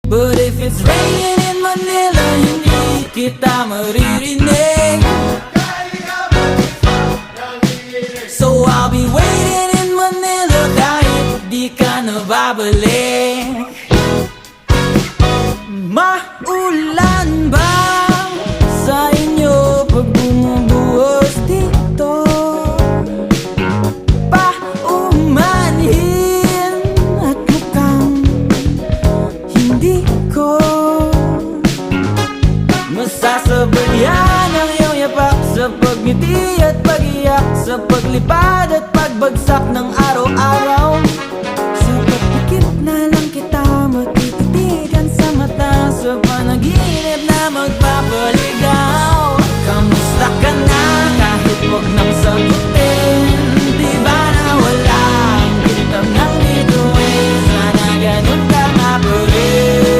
But if it's raining in Manila, hindi kita maririnig. So I'll be waiting in Manila kahit di ka na babalik. Maulan ba sa inyo pag bumubuhos dito? Paumanhin at mukhang hindi ko masasabayan ang iyong yapak sa pagngiti at pag-iyak, sa paglipad at pagbagsak ng araw-araw. Sa pagpikit na lang kita matititigan sa mata, sa panaginip na